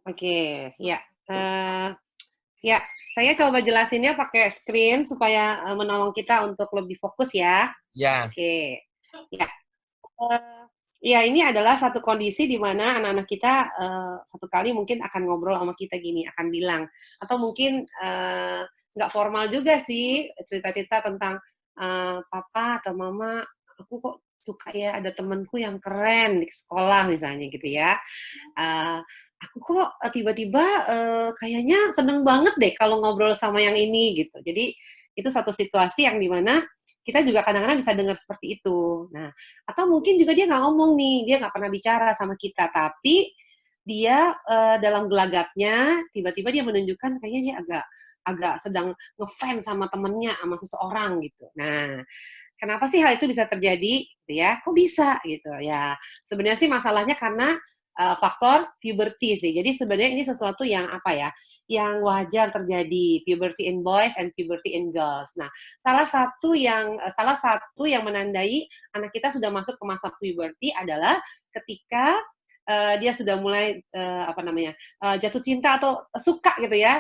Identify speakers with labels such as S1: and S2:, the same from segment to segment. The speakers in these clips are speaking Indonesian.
S1: Oke, ya. Eh, ya, saya coba jelasinnya pakai screen supaya menolong kita untuk lebih fokus ya.
S2: Ya,
S1: Oke, ya. Eh, ya, ini adalah satu kondisi di mana anak-anak kita satu kali mungkin akan ngobrol sama kita gini, akan bilang, atau mungkin nggak formal juga sih cerita-cerita tentang papa atau mama, aku kok suka ya ada temenku yang keren di sekolah misalnya gitu ya. Uh, aku kok tiba-tiba kayaknya seneng banget deh kalau ngobrol sama yang ini gitu. Jadi itu satu situasi yang dimana kita juga kadang-kadang bisa dengar seperti itu. Nah, atau mungkin juga dia nggak ngomong nih, dia nggak pernah bicara sama kita, tapi dia dalam gelagatnya tiba-tiba dia menunjukkan kayaknya dia agak agak sedang ngefans sama temennya, sama seseorang gitu. Nah, kenapa sih hal itu bisa terjadi? Gitu ya, kok bisa gitu ya? Sebenarnya sih masalahnya karena faktor puberty sih. Jadi sebenarnya ini sesuatu yang apa ya, yang wajar terjadi puberty in boys and puberty in girls. Nah, salah satu yang menandai anak kita sudah masuk ke masa puberty adalah ketika dia sudah mulai apa namanya jatuh cinta atau suka gitu ya,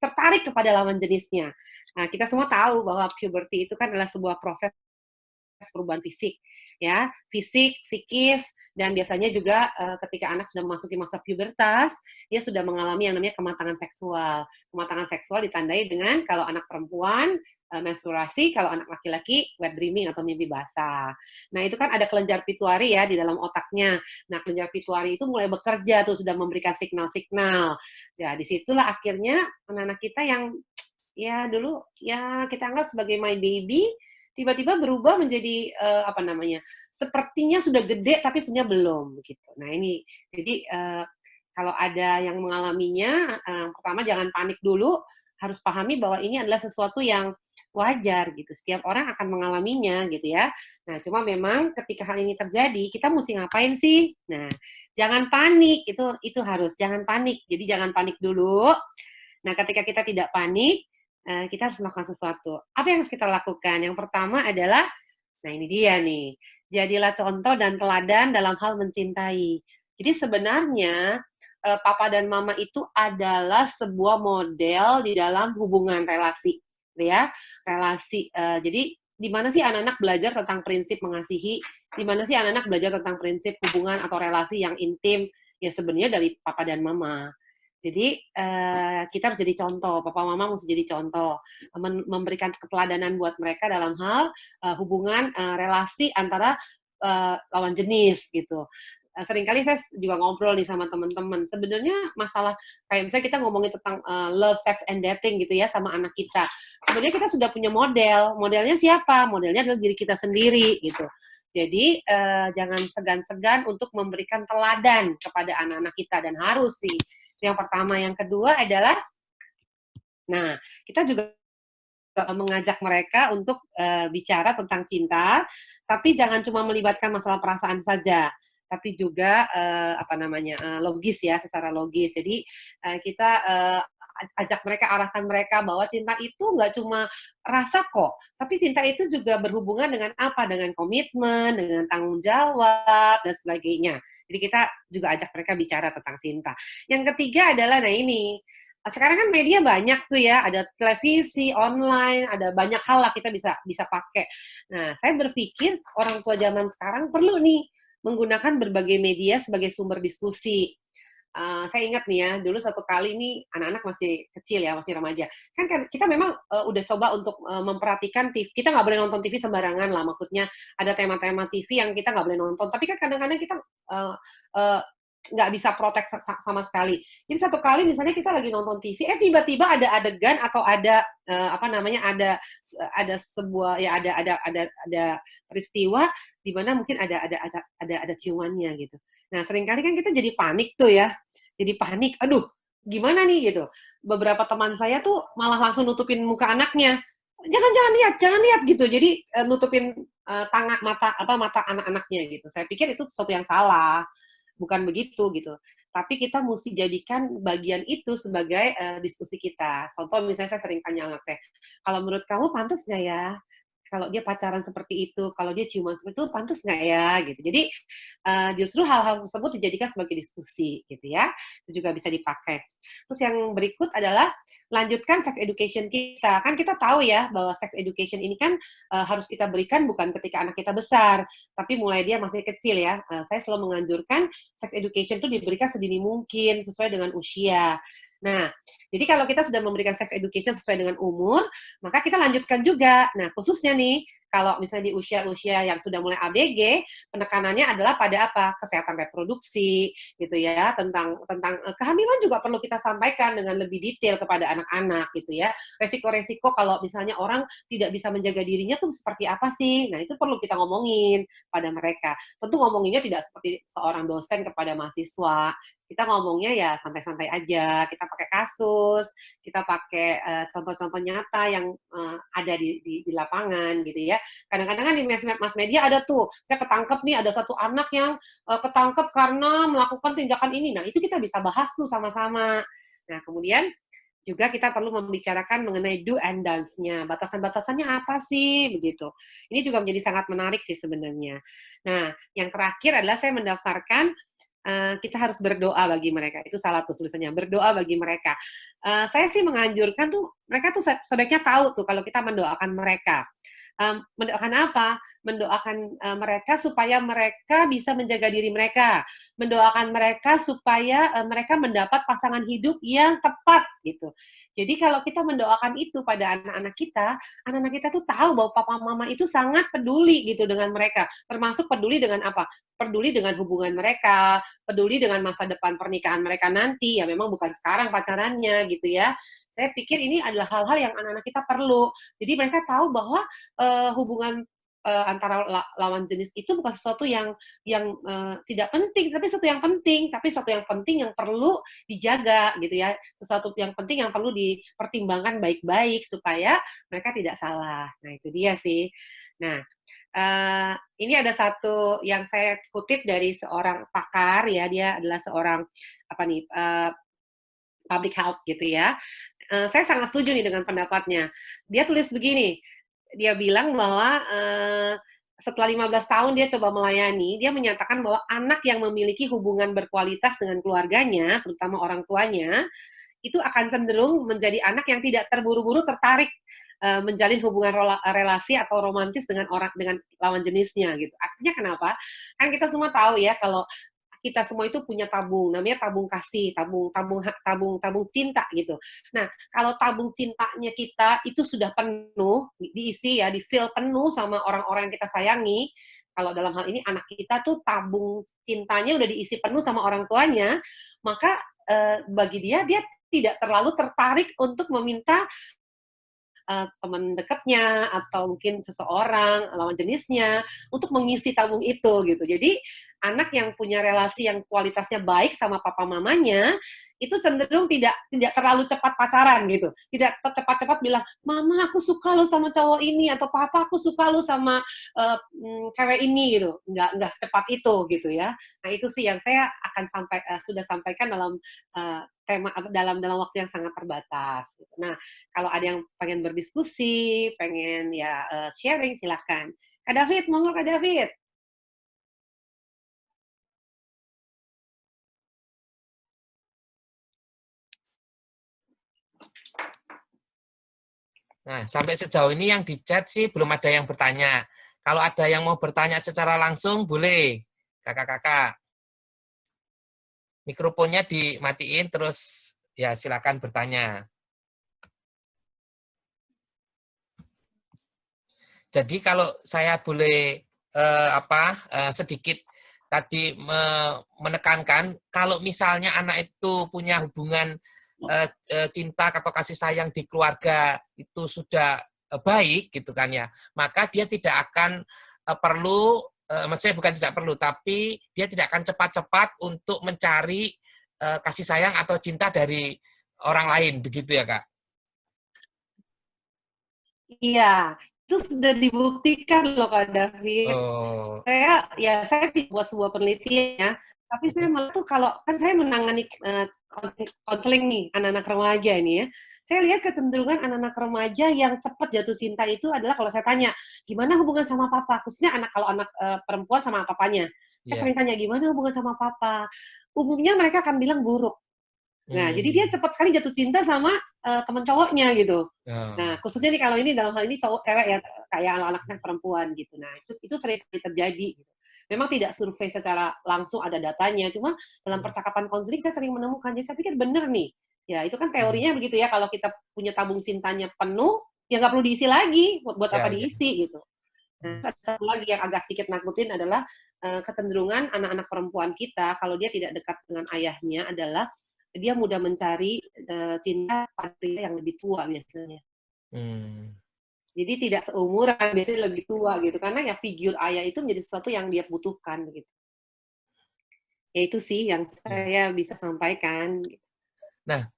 S1: tertarik kepada lawan jenisnya. Nah, kita semua tahu bahwa puberty itu kan adalah sebuah proses perubahan fisik, ya, fisik, psikis, dan biasanya juga ketika anak sudah memasuki masa pubertas, dia sudah mengalami yang namanya kematangan seksual. Kematangan seksual ditandai dengan kalau anak perempuan menstruasi, kalau anak laki-laki wet dreaming atau mimpi basah. Nah, itu kan ada kelenjar pituari ya di dalam otaknya. Nah, kelenjar pituari itu mulai bekerja tuh, sudah memberikan signal-signal. Ya, disitulah akhirnya anak-anak kita yang ya dulu ya kita anggap sebagai my baby tiba-tiba berubah menjadi apa namanya sepertinya sudah gede tapi sebenarnya belum gitu. Nah ini jadi kalau ada yang mengalaminya pertama jangan panik dulu, harus pahami bahwa ini adalah sesuatu yang wajar gitu. Setiap orang akan mengalaminya gitu ya. Nah cuma memang ketika hal ini terjadi kita mesti ngapain sih? Nah jangan panik, itu harus jangan panik. Jadi jangan panik dulu. Nah ketika kita tidak panik kita harus melakukan sesuatu. Apa yang harus kita lakukan? Yang pertama adalah, nah ini dia nih, jadilah contoh dan teladan dalam hal mencintai. Jadi sebenarnya papa dan mama itu adalah sebuah model di dalam hubungan relasi, gitu ya. Relasi. Jadi di mana sih anak-anak belajar tentang prinsip mengasihi? Di mana sih anak-anak belajar tentang prinsip hubungan atau relasi yang intim? Ya sebenarnya dari papa dan mama. Jadi kita harus jadi contoh, papa mama mesti jadi contoh, memberikan keteladanan buat mereka dalam hal hubungan relasi antara lawan jenis gitu. Seringkali saya juga ngobrol nih sama teman-teman. Sebenarnya masalah kayak misalnya kita ngomongin tentang love, sex, and dating gitu ya sama anak kita. Sebenarnya kita sudah punya model. Modelnya siapa? Modelnya adalah diri kita sendiri gitu. Jadi jangan segan-segan untuk memberikan teladan kepada anak-anak kita dan harus sih yang pertama, yang kedua adalah, nah kita juga mengajak mereka untuk bicara tentang cinta, tapi jangan cuma melibatkan masalah perasaan saja, tapi juga apa namanya logis ya, secara logis. Jadi kita ajak mereka, arahkan mereka bahwa cinta itu nggak cuma rasa kok, tapi cinta itu juga berhubungan dengan apa? Dengan komitmen, dengan tanggung jawab dan sebagainya. Jadi kita juga ajak mereka bicara tentang cinta. Yang ketiga adalah nah ini sekarang kan media banyak tuh ya, ada televisi, online, ada banyak hal lah kita bisa bisa pakai. Nah, saya berpikir orang tua zaman sekarang perlu nih menggunakan berbagai media sebagai sumber diskusi. Saya ingat nih ya, dulu satu kali nih anak-anak masih kecil ya, masih remaja. Kan kita memang udah coba untuk memperhatikan TV. Kita nggak boleh nonton TV sembarangan lah, maksudnya ada tema-tema TV yang kita nggak boleh nonton. Tapi kan kadang-kadang kita nggak bisa protek sama sekali. Jadi satu kali misalnya kita lagi nonton TV, tiba-tiba ada adegan atau ada apa namanya ada sebuah ya ada peristiwa di mana mungkin ada ciumannya gitu. Nah seringkali kan kita jadi panik tuh ya, jadi panik. Aduh, gimana nih gitu. Beberapa teman saya tuh malah langsung nutupin muka anaknya. Jangan lihat gitu. Jadi nutupin tangan mata anak-anaknya gitu. Saya pikir itu sesuatu yang salah, bukan begitu gitu. Tapi kita mesti jadikan bagian itu sebagai diskusi kita. Contoh misalnya saya sering tanya anak saya, kalau menurut kamu pantas nggak ya kalau dia pacaran seperti itu, kalau dia ciuman seperti itu, pantas nggak ya gitu. Jadi justru hal-hal tersebut dijadikan sebagai diskusi gitu ya, itu juga bisa dipakai. Terus yang berikut adalah lanjutkan sex education kita. Kan kita tahu ya bahwa sex education ini kan harus kita berikan bukan ketika anak kita besar, tapi mulai dia masih kecil ya. Saya selalu menganjurkan sex education itu diberikan sedini mungkin sesuai dengan usia. Nah, jadi kalau kita sudah memberikan sex education sesuai dengan umur, maka kita lanjutkan juga. Nah, khususnya nih, kalau misalnya di usia-usia yang sudah mulai ABG, penekanannya adalah pada apa? Kesehatan reproduksi, gitu ya. Tentang kehamilan juga perlu kita sampaikan dengan lebih detail kepada anak-anak, gitu ya. Resiko-resiko kalau misalnya orang tidak bisa menjaga dirinya tuh seperti apa sih? Nah, itu perlu kita ngomongin pada mereka. Tentu ngomonginnya tidak seperti seorang dosen kepada mahasiswa. Kita ngomongnya ya santai-santai aja, kita pakai kasus, kita pakai contoh-contoh nyata yang ada di lapangan gitu ya. Kadang-kadang kan di mass media ada tuh, saya ketangkep nih ada satu anak yang ketangkep karena melakukan tindakan ini. Nah, itu kita bisa bahas tuh sama-sama. Nah, kemudian juga kita perlu membicarakan mengenai do and don'ts-nya. Batasan-batasannya apa sih begitu. Ini juga menjadi sangat menarik sih sebenarnya. Nah, yang terakhir adalah saya mendaftarkan kita harus berdoa bagi mereka. Itu salah tuh tulisannya, berdoa bagi mereka. Saya sih menganjurkan tuh, mereka tuh sebaiknya tahu tuh kalau kita mendoakan mereka. Mendoakan apa? Mendoakan mereka supaya mereka bisa menjaga diri mereka, mendoakan mereka supaya mereka mendapat pasangan hidup yang tepat gitu. Jadi kalau kita mendoakan itu pada anak-anak kita tuh tahu bahwa papa mama itu sangat peduli gitu dengan mereka, termasuk peduli dengan apa? Peduli dengan hubungan mereka, peduli dengan masa depan pernikahan mereka nanti, ya memang bukan sekarang pacarannya gitu ya. Saya pikir ini adalah hal-hal yang anak-anak kita perlu. Jadi mereka tahu bahwa hubungan antara lawan jenis itu bukan sesuatu yang tidak penting, tapi sesuatu yang penting, tapi sesuatu yang penting yang perlu dijaga gitu ya, sesuatu yang penting yang perlu dipertimbangkan baik-baik supaya mereka tidak salah. Nah itu dia sih. Nah ini ada satu yang saya kutip dari seorang pakar ya, dia adalah seorang apa nih public health gitu ya. Saya sangat setuju nih dengan pendapatnya. Dia tulis begini, dia bilang bahwa setelah 15 tahun dia coba melayani, dia menyatakan bahwa anak yang memiliki hubungan berkualitas dengan keluarganya, terutama orang tuanya, itu akan cenderung menjadi anak yang tidak terburu-buru tertarik menjalin hubungan relasi atau romantis dengan lawan jenisnya gitu. Artinya kenapa? Kan kita semua tahu ya kalau kita semua itu punya tabung, namanya tabung kasih, tabung cinta gitu. Nah, kalau tabung cintanya kita itu sudah penuh, diisi ya, di-fill penuh sama orang-orang yang kita sayangi, kalau dalam hal ini anak kita tuh tabung cintanya udah diisi penuh sama orang tuanya, maka bagi dia tidak terlalu tertarik untuk meminta teman dekatnya atau mungkin seseorang lawan jenisnya untuk mengisi tabung itu gitu. Jadi anak yang punya relasi yang kualitasnya baik sama papa mamanya itu cenderung tidak terlalu cepat pacaran gitu. Tidak cepat-cepat bilang, "Mama, aku suka lo sama cowok ini," atau "Papa, aku suka lo sama cewek ini," gitu. Nggak secepat itu gitu ya. Nah, itu sih yang saya akan sudah sampaikan dalam tema dalam waktu yang sangat terbatas gitu. Nah, kalau ada yang pengen berdiskusi, pengen ya sharing silahkan. Kak David, monggo Kak David.
S2: Nah, sampai sejauh ini yang di chat sih belum ada yang bertanya. Kalau ada yang mau bertanya secara langsung, boleh. Kakak-kakak. Mikrofonnya dimatiin, terus ya silakan bertanya. Jadi kalau saya boleh sedikit tadi menekankan, kalau misalnya anak itu punya hubungan cinta atau kasih sayang di keluarga itu sudah baik gitu kan ya, maka dia tidak akan perlu, maksudnya bukan tidak perlu, tapi dia tidak akan cepat-cepat untuk mencari kasih sayang atau cinta dari orang lain, begitu ya Kak?
S1: Iya, itu sudah dibuktikan loh Kak David.
S2: Oh.
S1: Saya buat sebuah penelitian ya, tapi saya malah tuh kalau kan saya menangani konseling nih anak-anak remaja ini ya. Saya lihat kecenderungan anak-anak remaja yang cepat jatuh cinta itu adalah kalau saya tanya, "Gimana hubungan sama papa?" Khususnya kalau anak, perempuan sama papanya. Saya
S2: Iya.
S1: sering tanya, "Gimana hubungan sama papa?" Umumnya mereka akan bilang buruk. Nah, jadi dia
S2: Hmm.
S1: cepat sekali jatuh cinta sama, teman cowoknya gitu.
S2: Oh.
S1: Nah, khususnya nih kalau ini dalam hal ini cowok cewek ya, kayak anak-anaknya perempuan gitu. Nah, itu sering kali terjadi gitu. Memang tidak survei secara langsung ada datanya, cuma dalam
S2: Hmm.
S1: percakapan konseling saya sering menemukan. Jadi saya pikir bener nih. Ya, itu kan
S2: Hmm.
S1: teorinya begitu ya, kalau kita punya tabung cintanya penuh, ya nggak perlu diisi lagi, buat
S2: Ya,
S1: apa
S2: ya.
S1: diisi gitu. Nah,
S2: Hmm.
S1: satu lagi yang agak sedikit nakutin adalah, kecenderungan anak-anak perempuan kita kalau dia tidak dekat dengan ayahnya adalah dia mudah mencari, cinta pada pria yang lebih tua biasanya.
S2: Hmm.
S1: Jadi tidak seumuran, biasanya lebih tua gitu, karena ya figur ayah itu menjadi sesuatu yang dia butuhkan begitu. Ya itu sih yang
S2: Iya.
S1: saya bisa sampaikan.
S2: Nah,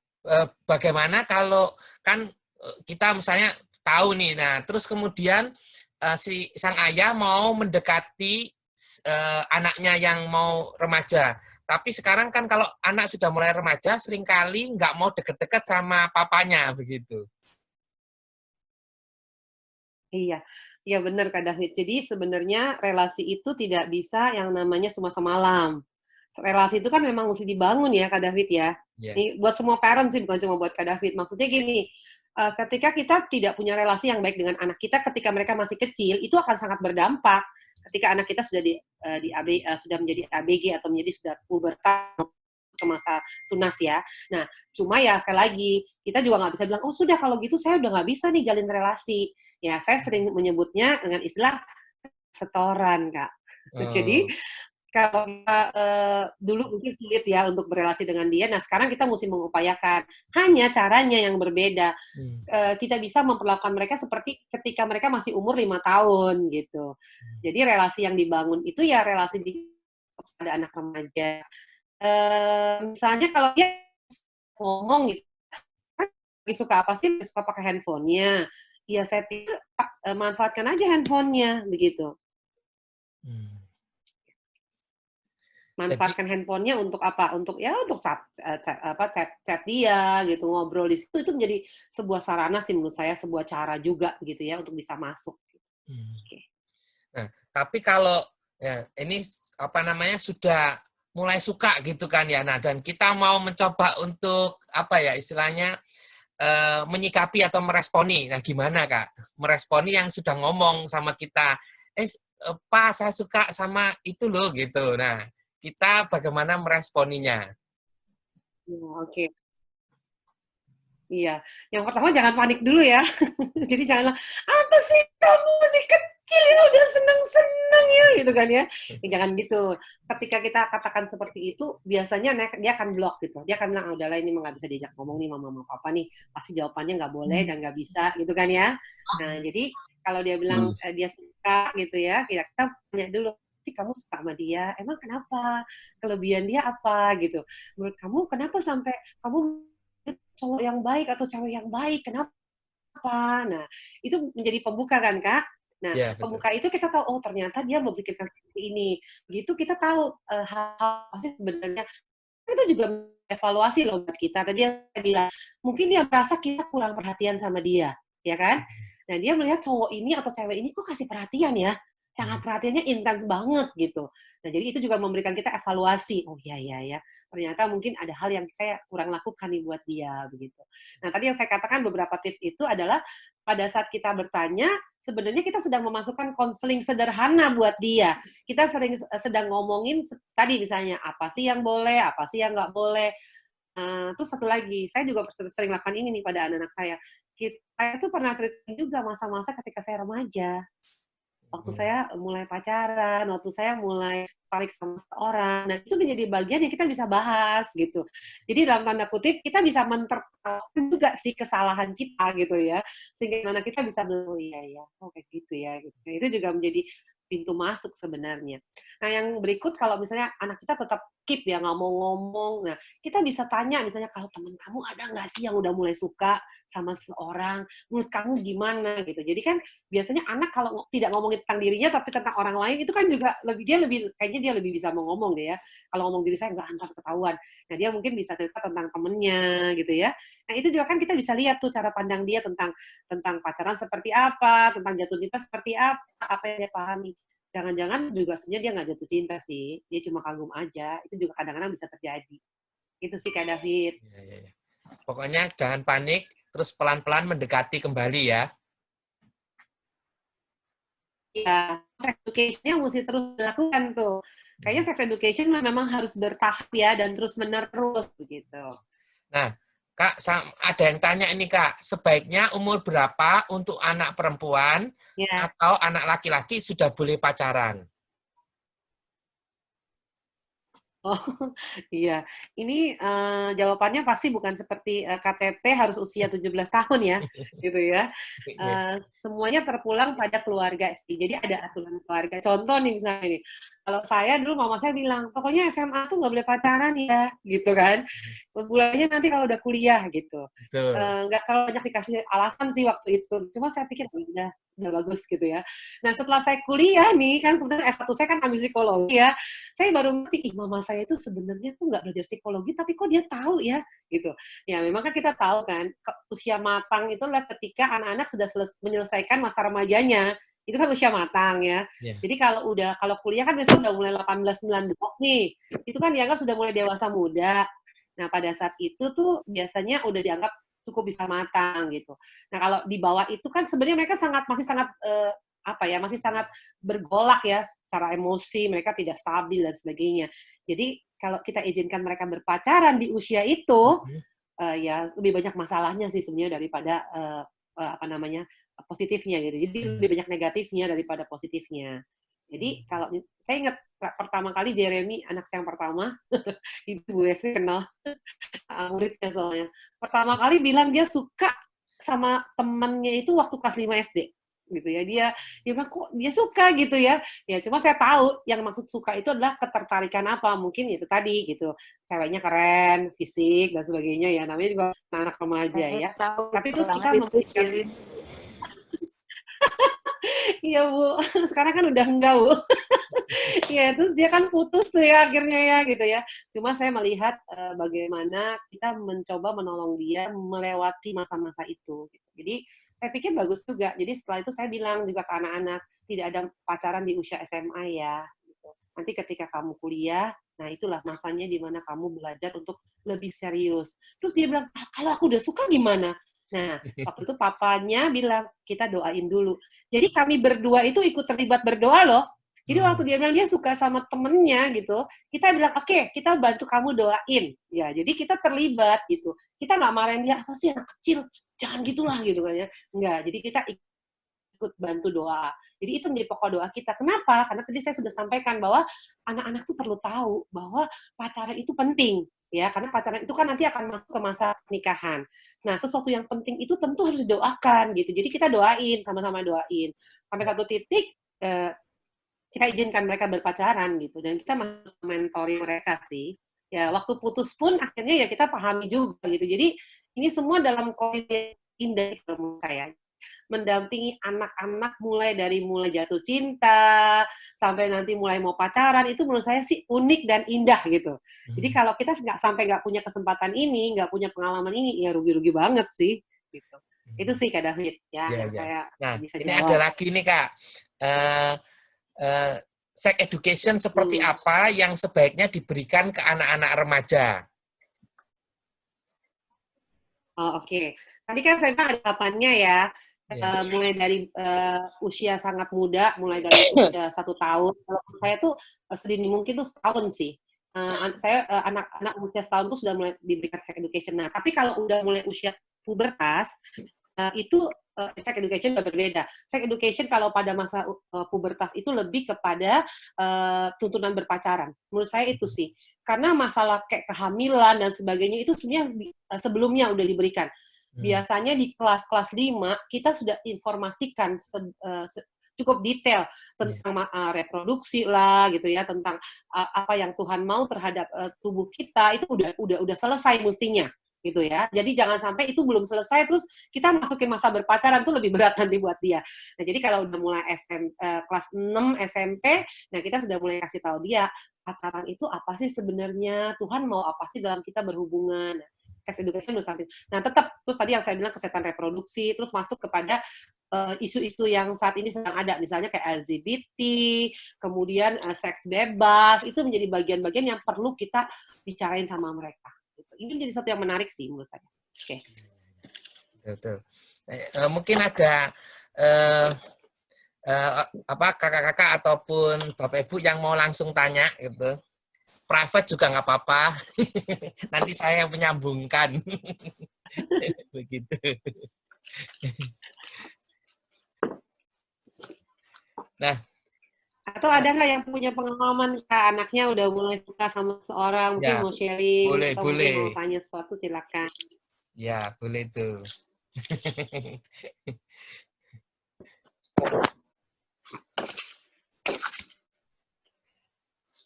S2: bagaimana kalau kan kita misalnya tahu nih, nah terus kemudian si sang ayah mau mendekati anaknya yang mau remaja. Tapi sekarang kan kalau anak sudah mulai remaja, seringkali nggak mau deket-deket sama papanya begitu.
S1: Iya, iya benar Kak David. Jadi sebenarnya relasi itu tidak bisa yang namanya cuma semalam. Relasi itu kan memang mesti dibangun ya Kak David ya.
S2: Ya.
S1: Ini buat semua parent sih, bukan cuma buat Kak David. Maksudnya gini, ketika kita tidak punya relasi yang baik dengan anak kita ketika mereka masih kecil, itu akan sangat berdampak ketika anak kita sudah sudah menjadi ABG atau menjadi sudah pubertas ke masa tunas ya. Nah, cuma ya sekali lagi, kita juga nggak bisa bilang, oh sudah kalau gitu saya udah nggak bisa nih jalin relasi. Ya, saya sering menyebutnya dengan istilah setoran, Kak. Jadi,
S2: Oh.
S1: kalau kita, dulu mungkin sulit ya untuk berelasi dengan dia, nah sekarang kita mesti mengupayakan. Hanya caranya yang berbeda.
S2: Hmm.
S1: Kita bisa memperlakukan mereka seperti ketika mereka masih umur 5 tahun, gitu. Jadi relasi yang dibangun itu ya relasi pada anak remaja. Misalnya kalau dia ngomong gitu, kan lagi suka apa sih, lagi suka pakai handphone-nya. Ya saya pikir, manfaatkan aja handphone-nya, begitu.
S2: Hmm. Jadi,
S1: Manfaatkan handphone-nya untuk apa? Untuk ya untuk chat dia gitu, ngobrol di situ, itu menjadi sebuah sarana sih menurut saya, sebuah cara juga gitu ya untuk bisa masuk.
S2: hmm.
S1: Oke.
S2: Nah, tapi kalau ya ini apa namanya sudah mulai suka gitu kan ya. Nah, dan kita mau mencoba untuk apa ya istilahnya menyikapi atau meresponi. Nah, gimana Kak? Meresponi yang sudah ngomong sama kita, Pak, saya suka sama itu loh gitu. Nah, kita bagaimana meresponinya?
S1: Oh, oke. Iya, yang pertama jangan panik dulu ya. Jadi janganlah, "Apa sih kamu masih kecil ya udah seneng-seneng ya?" Gitu kan ya. Ya jangan gitu. Ketika kita katakan seperti itu, biasanya dia akan blok gitu. Dia akan bilang, "Ah, udahlah ini mah nggak bisa diajak ngomong nih mama sama papa nih. Pasti jawabannya nggak boleh dan nggak bisa," gitu kan ya. Nah, jadi kalau dia bilang, dia suka gitu ya, kita tanya dulu, "Berarti kamu suka sama dia, emang kenapa? Kelebihan dia apa?" Gitu. "Menurut kamu kenapa sampai kamu cowok yang baik atau cewek yang baik, kenapa?" Nah, itu menjadi pembuka kan, Kak. Nah,
S2: Ya, betul.
S1: pembuka itu kita tahu, oh ternyata dia memikirkan seperti ini. Begitu kita tahu, hal-hal pasti sebenarnya itu juga evaluasi loh buat kita. Tadi yang saya bilang, mungkin dia merasa kita kurang perhatian sama dia, ya kan? Nah, dia melihat cowok ini atau cewek ini kok kasih perhatian ya, sangat perhatiannya intens banget gitu. Nah, jadi itu juga memberikan kita evaluasi. Oh iya iya ya, ternyata mungkin ada hal yang saya kurang lakukan nih buat dia begitu. Nah, tadi yang saya katakan beberapa tips itu adalah pada saat kita bertanya, sebenarnya kita sedang memasukkan konseling sederhana buat dia. Kita sedang ngomongin tadi misalnya apa sih yang boleh, apa sih yang nggak boleh. Terus satu lagi, saya juga sering lakukan ini nih pada anak-anak saya. Saya tuh pernah cerita juga masa-masa ketika saya remaja. Waktu
S2: Hmm.
S1: saya mulai pacaran, waktu saya mulai tertarik sama seseorang, dan itu menjadi bagian yang kita bisa bahas gitu. Jadi dalam tanda kutip kita bisa mentertawakan juga sih kesalahan kita gitu ya, sehingga anak kita bisa bilang, "Oh iya ya, oh kayak gitu ya," gitu. Nah, itu juga menjadi pintu masuk sebenarnya. Nah yang berikut kalau misalnya anak kita tetap skip ya, nggak mau ngomong. Nah, kita bisa tanya misalnya, kalau teman kamu ada nggak sih yang udah mulai suka sama seseorang? Menurut kamu gimana gitu. Jadi kan biasanya anak kalau tidak ngomongin tentang dirinya tapi tentang orang lain itu kan juga kayaknya dia lebih bisa mau ngomong deh ya. Kalau ngomong diri saya nggak, antar ketahuan. Nah, dia mungkin bisa cerita tentang temennya gitu ya. Nah, itu juga kan kita bisa lihat tuh cara pandang dia tentang pacaran seperti apa, tentang jatuh cinta seperti apa yang dia pahami. Jangan-jangan juga sebenarnya dia nggak jatuh cinta sih, dia cuma kagum aja. Itu juga kadang-kadang bisa terjadi. Itu sih Kak David.
S2: Ya, ya, ya. Pokoknya jangan panik, terus pelan-pelan mendekati kembali ya.
S1: Iya, sex education-nya mesti terus dilakukan tuh. Kayaknya sex education memang harus bertahap ya dan terus-menerus begitu.
S2: Nah, Kak, ada yang tanya ini Kak, sebaiknya umur berapa untuk anak perempuan
S1: Ya.
S2: atau anak laki-laki sudah boleh pacaran?
S1: Oh, iya. Ini jawabannya pasti bukan seperti KTP harus usia 17 tahun ya, gitu ya. Semuanya terpulang pada keluarga sih. Jadi ada aturan keluarga. Contoh nih misalnya nih, kalau saya dulu mama saya bilang, pokoknya SMA tuh nggak boleh pacaran ya, gitu kan. Bulannya nanti kalau udah kuliah gitu.
S2: Betul.
S1: Nggak terlalu banyak dikasih alasan sih waktu itu. Cuma saya pikir udah bagus gitu ya. Nah setelah saya kuliah nih, kan kemudian S1 saya kan ambil psikologi ya, saya baru ngerti, mama saya itu sebenarnya tuh nggak belajar psikologi, tapi kok dia tahu ya, gitu. Ya memang kan kita tahu kan, usia matang itu adalah ketika anak-anak sudah menyelesaikan masa remajanya, itu kan usia matang ya.
S2: Yeah.
S1: Jadi kalau kuliah kan biasanya udah mulai 18-19 nih, itu kan dianggap sudah mulai dewasa muda. Nah pada saat itu tuh biasanya udah dianggap cukup bisa matang gitu. Nah kalau di bawah itu kan sebenarnya mereka masih sangat masih sangat bergolak ya secara emosi, mereka tidak stabil dan sebagainya. Jadi kalau kita izinkan mereka berpacaran di usia itu, ya lebih banyak masalahnya sih sebenarnya daripada positifnya gitu. Jadi lebih banyak negatifnya daripada positifnya. Jadi kalau saya ingat pertama kali Jeremy, anak saya yang pertama, itu gue sih kenal muridnya soalnya. Pertama kali bilang dia suka sama temennya itu waktu kelas 5 SD gitu ya. Dia bilang kok dia suka gitu ya. Ya cuma saya tahu yang maksud suka itu adalah ketertarikan apa. Mungkin itu tadi gitu. Ceweknya keren, fisik dan sebagainya ya. Namanya juga anak remaja ya. Tapi terus kita memberikan iya Bu, sekarang kan udah enggak Bu. Iya, terus dia kan putus tuh ya akhirnya ya gitu ya. Cuma saya melihat bagaimana kita mencoba menolong dia melewati masa-masa itu. Gitu. Jadi saya pikir bagus juga. Jadi setelah itu saya bilang juga ke anak-anak, tidak ada pacaran di usia SMA ya. Gitu. Nanti ketika kamu kuliah, nah itulah masanya di mana kamu belajar untuk lebih serius. Terus dia bilang, kalau aku udah suka gimana? Nah, waktu itu papanya bilang, kita doain dulu. Jadi kami berdua itu ikut terlibat berdoa loh. Jadi waktu dia bilang dia suka sama temennya gitu, kita bilang, oke, kita bantu kamu doain. Ya, jadi kita terlibat gitu. Kita nggak marahin dia, apa sih anak kecil, jangan gitulah gitu kan ya. Enggak, jadi kita ikut bantu doa. Jadi itu menjadi pokok doa kita. Kenapa? Karena tadi saya sudah sampaikan bahwa anak-anak tuh perlu tahu bahwa pacaran itu penting. Ya, karena pacaran itu kan nanti akan masuk ke masa pernikahan. Nah, sesuatu yang penting itu tentu harus didoakan gitu. Jadi kita doain, sama-sama doain. Sampai satu titik, kita izinkan mereka berpacaran gitu. Dan kita masuk mentoring mereka sih. Ya, waktu putus pun akhirnya ya kita pahami juga gitu. Jadi ini semua dalam kondisi indah menurut saya. Mendampingi anak-anak mulai jatuh cinta sampai nanti mulai mau pacaran itu menurut saya sih unik dan indah gitu. Jadi kalau kita nggak punya kesempatan ini, nggak punya pengalaman ini, ya rugi-rugi banget sih. Gitu. Itu sih Kak David ya, yang saya bisa
S2: ini
S1: jawab.
S2: ada lagi nih Kak. Sex education seperti apa yang sebaiknya diberikan ke anak-anak remaja?
S1: Oh, oke. Tadi kan saya bilang ada tahapannya ya. Mulai dari usia sangat muda, mulai dari usia 1 tahun. Kalau saya tuh sedini mungkin tuh setahun sih. Saya anak-anak usia setahun tuh sudah mulai diberikan sex education. Nah, tapi kalau udah mulai usia pubertas, itu sex education udah berbeda. Sex education kalau pada masa pubertas itu lebih kepada tuntunan berpacaran. Menurut saya itu sih. Karena masalah kayak kehamilan dan sebagainya itu sebenarnya sebelumnya udah diberikan. Biasanya di kelas-kelas 5 kita sudah informasikan cukup detail tentang reproduksi lah gitu ya, tentang apa yang Tuhan mau terhadap tubuh kita, itu udah selesai mestinya gitu ya. Jadi jangan sampai itu belum selesai terus kita masukin masa berpacaran, tuh lebih berat nanti buat dia. Nah, jadi kalau udah mulai kelas 6 SMP, nah kita sudah mulai kasih tahu dia pacaran itu apa sih sebenarnya, Tuhan mau apa sih dalam kita berhubungan. Sex education udah sampai. Nah, tetap terus tadi yang saya bilang kesehatan reproduksi, terus masuk kepada isu-isu yang saat ini sedang ada, misalnya kayak LGBT, kemudian seks bebas, itu menjadi bagian-bagian yang perlu kita bicarain sama mereka. Ini jadi satu yang menarik sih menurut saya. Oke.
S2: Betul. Mungkin ada kakak-kakak ataupun bapak ibu yang mau langsung tanya gitu. Private juga nggak apa-apa. Nanti saya menyambungkan. Begitu. Nah,
S1: atau ada nggak yang punya pengalaman anaknya udah mulai suka sama seorang, mungkin mau sharing atau mungkin mau tanya sesuatu, silakan.
S2: Ya, boleh tuh.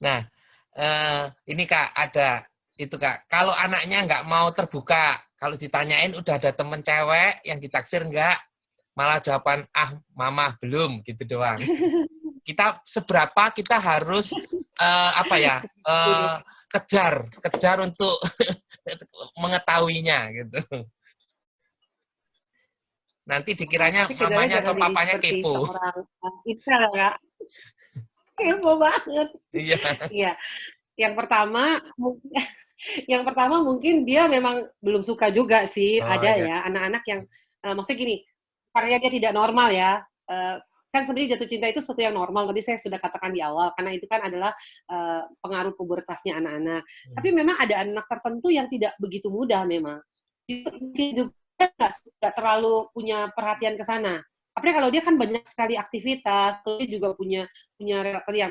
S2: Nah, ini Kak, ada itu Kak. Kalau anaknya nggak mau terbuka, kalau ditanyain udah ada temen cewek yang ditaksir nggak, malah jawaban, mama belum, gitu doang. Kita seberapa kita harus kejar untuk mengetahuinya gitu. Nanti dikiranya mamanya atau papanya kepo.
S1: Kita Kak. Kepo banget.
S2: Iya.
S1: Iya. Yang pertama mungkin dia memang belum suka juga sih. Ada ya anak-anak yang maksudnya gini, karena dia tidak normal ya. Kan sebenarnya jatuh cinta itu sesuatu yang normal. Tadi saya sudah katakan di awal, karena itu kan adalah pengaruh pubertasnya anak-anak. Tapi memang ada anak tertentu yang tidak begitu mudah memang. Itu mungkin juga nggak terlalu punya perhatian ke sana. Apalagi kalau dia kan banyak sekali aktivitas, dia juga punya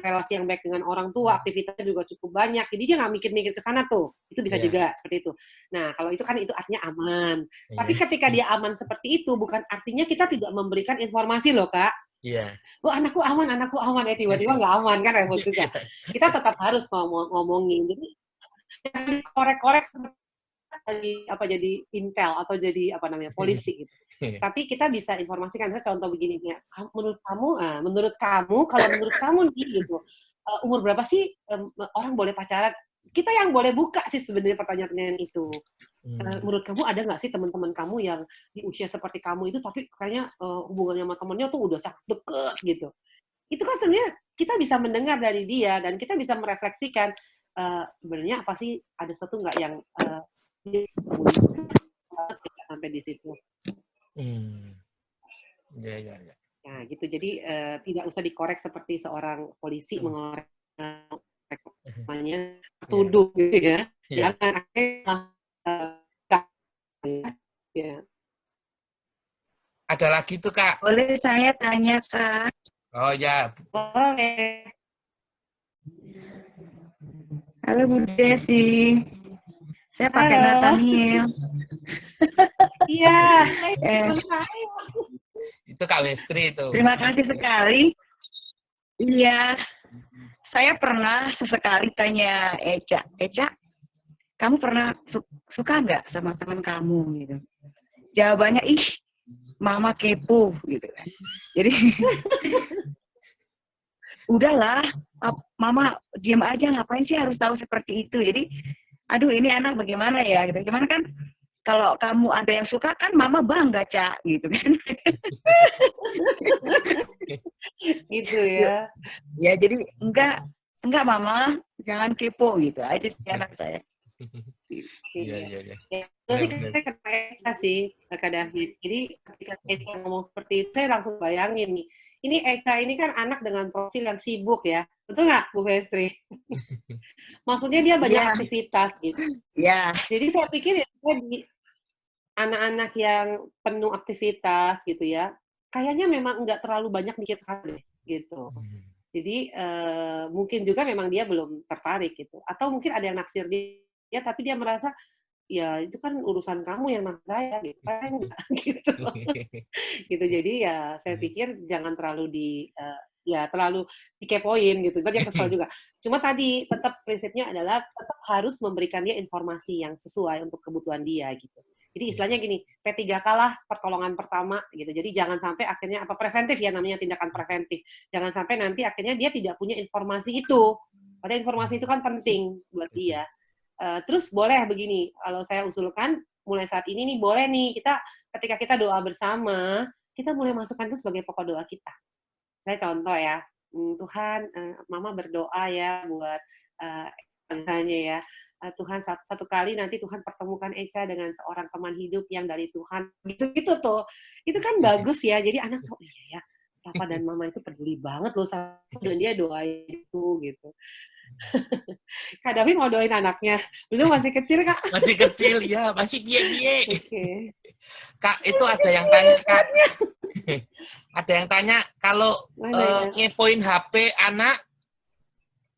S1: relasi yang baik dengan orang tua, aktivitasnya juga cukup banyak, jadi dia nggak mikir-mikir ke sana tuh. Itu bisa juga seperti itu. Nah, kalau itu kan itu artinya aman. Tapi ketika dia aman seperti itu, bukan artinya kita tidak memberikan informasi loh, Kak.
S2: Iya.
S1: Oh, anakku aman, tiba-tiba nggak aman, kan repot juga. Kita tetap harus ngomongin. Jadi jangan dikorek-korek jadi intel atau jadi polisi gitu. Tapi kita bisa informasikan, contoh begini ya, menurut kamu nih gitu, umur berapa sih orang boleh pacaran? Kita yang boleh buka sih sebenarnya pertanyaan itu. Menurut kamu ada nggak sih teman-teman kamu yang di usia seperti kamu itu tapi kayaknya hubungannya sama temennya tuh udah sangat deket gitu. Itu kan sebenarnya kita bisa mendengar dari dia dan kita bisa merefleksikan sebenarnya apa sih, ada sesuatu nggak yang sampai di situ.
S2: Ya.
S1: Nah, gitu. Jadi tidak usah dikorek seperti seorang polisi mengorek namanya tuduh gitu ya. Jangan ya.
S2: Ada lagi tuh Kak.
S3: Boleh saya tanya Kak?
S2: Oh ya.
S1: Boleh.
S3: Halo Bu Desi. Saya pakai Nathaniel.
S1: Iya.
S2: Itu Kak Westri itu.
S3: Terima kasih sekali. Iya. Saya pernah sesekali tanya Eca, kamu pernah suka nggak sama teman kamu gitu? Jawabannya, mama kepo gitu kan. Jadi udahlah, mama diam aja, ngapain sih harus tahu seperti itu. Jadi aduh ini anak bagaimana ya gitu. Cuman kan kalau kamu ada yang suka kan mama bangga, Cak, gitu kan.
S1: Gitu ya.
S3: Ya jadi enggak mama, jangan kepo gitu aja sih anak saya.
S2: Iya.
S1: Jadi saya kena Eca sih, Kak David. Jadi ketika Eca ngomong seperti itu, saya langsung bayangin nih. Ini Eca ini kan anak dengan profil yang sibuk ya. Betul nggak, Bu Festri? Maksudnya dia banyak aktivitas gitu.
S3: Iya.
S1: Jadi saya pikir ya, di anak-anak yang penuh aktivitas gitu ya, kayaknya memang nggak terlalu banyak mikir ke sana gitu. Jadi mungkin juga memang dia belum tertarik gitu. Atau mungkin ada yang naksir dia, tapi dia merasa ya itu kan urusan kamu yang sama saya gitu kan gitu. Gitu. Jadi ya saya pikir jangan terlalu terlalu dikepoin gitu. Kan dia kesel juga. Cuma tadi tetap prinsipnya adalah tetap harus memberikan dia informasi yang sesuai untuk kebutuhan dia gitu. Jadi istilahnya gini, P3K lah pertolongan pertama gitu. Jadi jangan sampai akhirnya preventif ya namanya tindakan preventif. Jangan sampai nanti akhirnya dia tidak punya informasi itu. Padahal informasi itu kan penting buat dia. Terus boleh begini, kalau saya usulkan mulai saat ini nih boleh nih ketika kita doa bersama, kita mulai masukkan itu sebagai pokok doa kita. Saya contoh ya, Tuhan, Mama berdoa ya buat misalnya ya, Tuhan satu kali nanti Tuhan pertemukan Echa dengan seorang teman hidup yang dari Tuhan, gitu-gitu tuh. Itu kan bagus ya, jadi anak oh iya ya, Papa dan Mama itu peduli banget loh sama dan dia doain itu gitu. Kak David mau doain anaknya, belum masih kecil Kak?
S2: Masih kecil ya, masih biye-biye.
S1: Okay.
S2: Kak, itu ada yang tanya Kak. Ada yang tanya kalau ngepoin HP anak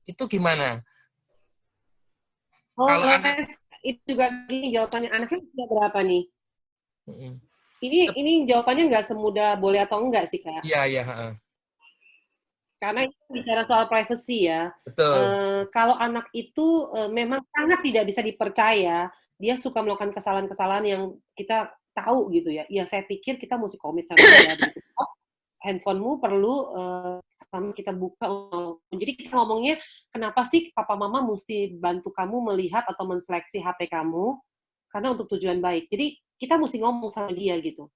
S2: itu gimana?
S1: Oh,
S2: kalau
S1: anak itu juga gini jawabannya, anaknya usia berapa nih? Ini jawabannya nggak semudah boleh atau enggak sih Kak?
S2: Iya.
S1: Karena itu bicara soal privacy ya.
S2: Betul.
S1: Kalau anak itu memang sangat tidak bisa dipercaya, dia suka melakukan kesalahan-kesalahan yang kita tahu gitu ya. Ya saya pikir kita mesti komit sama dia. Gitu. Handphonemu perlu sama kita buka. Jadi kita ngomongnya, kenapa sih papa mama mesti bantu kamu melihat atau menseleksi HP kamu? Karena untuk tujuan baik. Jadi kita mesti ngomong sama dia gitu.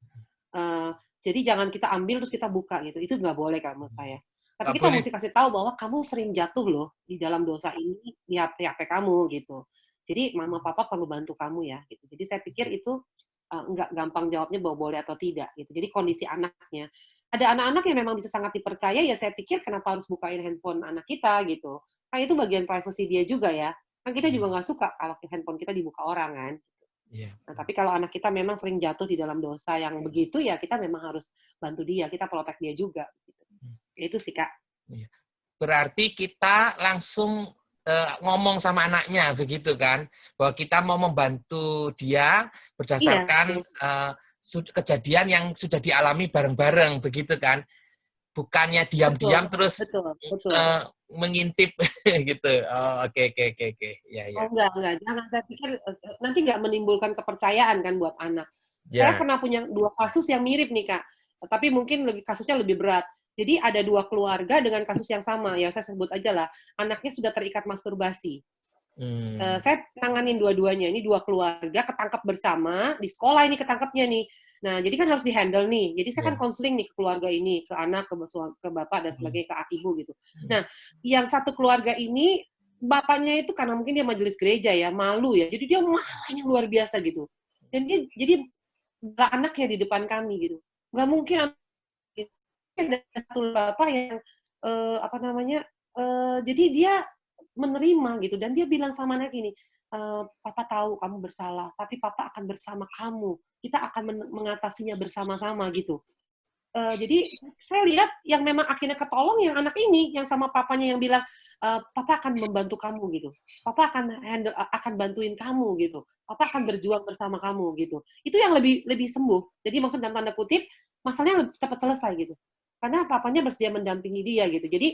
S1: Jadi jangan kita ambil terus kita buka gitu. Itu nggak boleh kan menurut saya. Tapi kita mesti kasih tahu bahwa kamu sering jatuh loh di dalam dosa ini di HP kamu gitu. Jadi mama papa perlu bantu kamu ya gitu. Jadi saya pikir itu nggak gampang jawabnya bahwa boleh atau tidak gitu. Jadi kondisi anaknya. Ada anak-anak yang memang bisa sangat dipercaya ya saya pikir kenapa harus bukain handphone anak kita gitu. Kan itu bagian privasi dia juga ya. Kan kita juga nggak suka kalau handphone kita dibuka orang kan.
S2: Yeah.
S1: Nah, tapi kalau anak kita memang sering jatuh di dalam dosa yang begitu ya kita memang harus bantu dia, kita protek dia juga. Gitu. Itu sih Kak.
S2: Berarti kita langsung ngomong sama anaknya begitu kan, bahwa kita mau membantu dia berdasarkan kejadian yang sudah dialami bareng-bareng begitu kan, bukannya diam-diam terus
S1: betul.
S2: mengintip gitu. Oh, oke. Ya.
S1: Oh enggak, jangan. Saya pikir nanti nggak menimbulkan kepercayaan kan buat anak.
S2: Ya.
S1: Saya pernah punya 2 kasus yang mirip nih Kak, tapi mungkin kasusnya lebih berat. Jadi ada 2 keluarga dengan kasus yang sama, ya saya sebut aja lah, anaknya sudah terikat masturbasi. Saya nanganin dua-duanya, ini 2 keluarga ketangkep bersama, di sekolah ini ketangkepnya nih. Nah, jadi kan harus di-handle nih. Jadi saya kan konseling nih ke keluarga ini, ke anak, ke bapak, dan sebagainya, ke ibu gitu. Nah, yang satu keluarga ini, bapaknya itu karena mungkin dia majelis gereja ya, malu ya, jadi dia marahnya luar biasa gitu. Dan dia jadi anaknya di depan kami gitu. Nggak mungkin ada satu bapak yang jadi dia menerima gitu dan dia bilang sama anak ini, Papa tahu kamu bersalah, tapi Papa akan bersama kamu. Kita akan mengatasinya bersama-sama gitu. Jadi saya lihat yang memang akhirnya ketolong yang anak ini, yang sama papanya yang bilang, Papa akan membantu kamu gitu. Papa akan bantuin kamu gitu. Papa akan berjuang bersama kamu gitu. Itu yang lebih sembuh. Jadi maksud dalam tanda kutip masalahnya cepat selesai gitu. Karena papanya bersedia mendampingi dia gitu. Jadi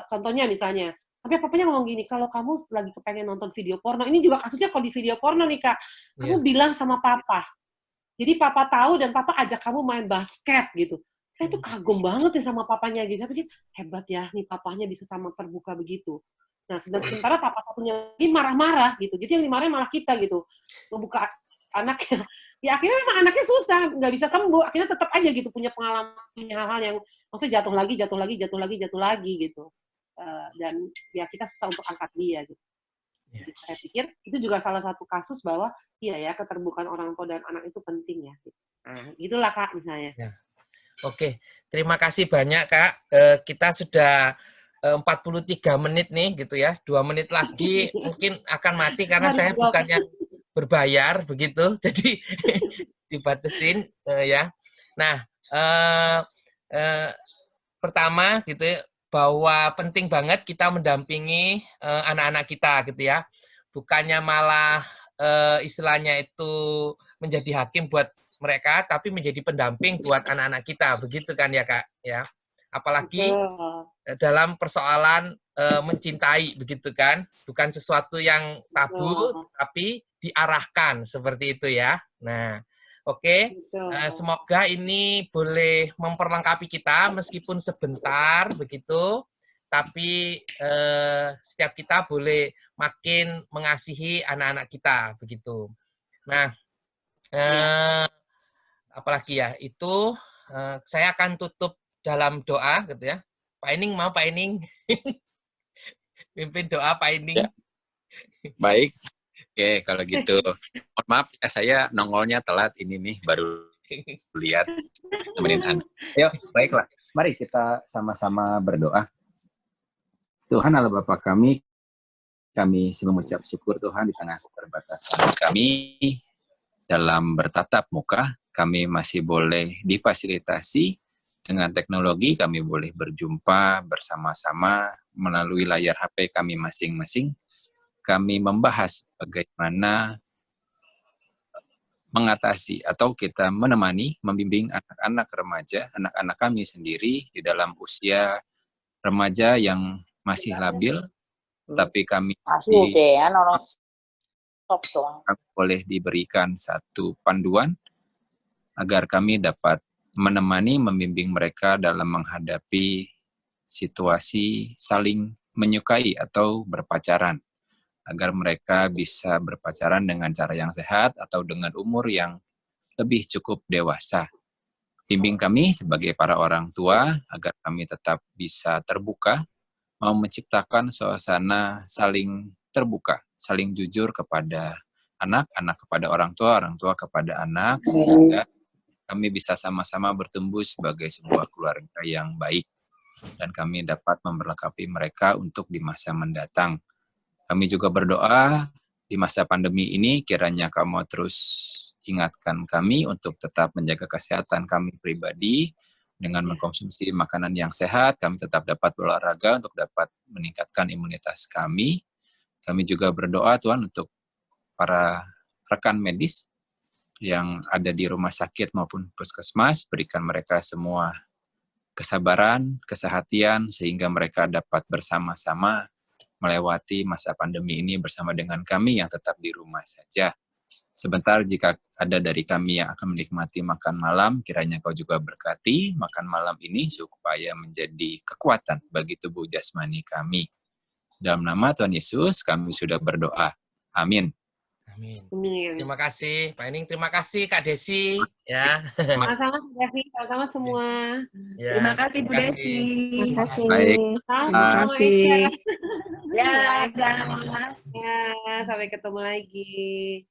S1: contohnya misalnya, tapi papanya ngomong gini, kalau kamu lagi kepengen nonton video porno, ini juga kasusnya kalau di video porno nih Kak, kamu bilang sama papa. Jadi papa tahu dan papa ajak kamu main basket gitu. Saya tuh kagum banget nih sama papanya gitu. Saya pikir hebat ya, nih papanya bisa sama terbuka begitu. Nah, sementara papa satunya lagi marah-marah gitu. Jadi yang dimarahin malah kita gitu. Ngebuka anaknya. Ya akhirnya memang anaknya susah, nggak bisa sembuh. Akhirnya tetap aja gitu punya pengalaman, punya hal-hal yang maksudnya jatuh lagi gitu. Dan ya kita susah untuk angkat dia gitu. Jadi saya pikir itu juga salah satu kasus bahwa iya ya keterbukaan orang tua dan anak itu penting ya. Nah, gitulah Kak misalnya.
S2: Ya. Oke, terima kasih banyak Kak. Kita sudah 43 menit nih gitu ya. 2 menit lagi mungkin akan mati karena saya bukannya berbayar begitu. Jadi dibatasin ya. Nah, pertama gitu ya, bahwa penting banget kita mendampingi anak-anak kita gitu ya. Bukannya malah istilahnya itu menjadi hakim buat mereka, tapi menjadi pendamping buat anak-anak kita, begitu kan ya Kak? Ya, apalagi dalam persoalan mencintai, begitu kan? Bukan sesuatu yang tabu, tapi diarahkan seperti itu ya. Nah, oke. Semoga ini boleh memperlengkapi kita meskipun sebentar begitu, tapi setiap kita boleh makin mengasihi anak-anak kita begitu. Nah, apalagi ya itu saya akan tutup dalam doa gitu ya. Pak Ening mau Pak Ening pimpin doa Pak Ening.
S4: Ya. Baik. Oke, kalau gitu. Mohon maaf ya, saya nongolnya telat ini nih, baru lihat nemenin Anda. Ayo, baiklah. Mari kita sama-sama berdoa. Tuhan Allah Bapa kami mengucap syukur Tuhan di tengah keterbatasan kami dalam bertatap muka, kami masih boleh difasilitasi dengan teknologi, kami boleh berjumpa bersama-sama melalui layar HP kami masing-masing. Kami membahas bagaimana mengatasi atau kita menemani, membimbing anak-anak remaja, anak-anak kami sendiri di dalam usia remaja yang masih labil, tapi kami boleh diberikan satu panduan agar kami dapat menemani, membimbing mereka dalam menghadapi situasi saling menyukai atau berpacaran, agar mereka bisa berpacaran dengan cara yang sehat atau dengan umur yang lebih cukup dewasa. Bimbing kami sebagai para orang tua agar kami tetap bisa terbuka, mau menciptakan suasana saling terbuka, saling jujur kepada anak, anak kepada orang tua kepada anak, sehingga kami bisa sama-sama bertumbuh sebagai sebuah keluarga yang baik, dan kami dapat memperlengkapi mereka untuk di masa mendatang. Kami juga berdoa di masa pandemi ini kiranya kamu terus ingatkan kami untuk tetap menjaga kesehatan kami pribadi dengan mengkonsumsi makanan yang sehat. Kami tetap dapat berolahraga untuk dapat meningkatkan imunitas kami. Kami juga berdoa Tuhan untuk para rekan medis yang ada di rumah sakit maupun puskesmas, berikan mereka semua kesabaran, kesehatan sehingga mereka dapat bersama-sama melewati masa pandemi ini bersama dengan kami yang tetap di rumah saja. Sebentar jika ada dari kami yang akan menikmati makan malam, kiranya kau juga berkati makan malam ini supaya menjadi kekuatan bagi tubuh jasmani kami. Dalam nama Tuhan Yesus kami sudah berdoa. Amin.
S2: Amin. Terima kasih Pak Ening, terima kasih Kak Desi ya.
S1: Sama-sama Kak Desi, sama-sama semua.
S2: Ya,
S3: Terima kasih Bu Desi.
S1: Terima kasih.
S4: Baik.
S1: Terima kasih.
S3: Ya,
S1: Ya, sampai ketemu lagi.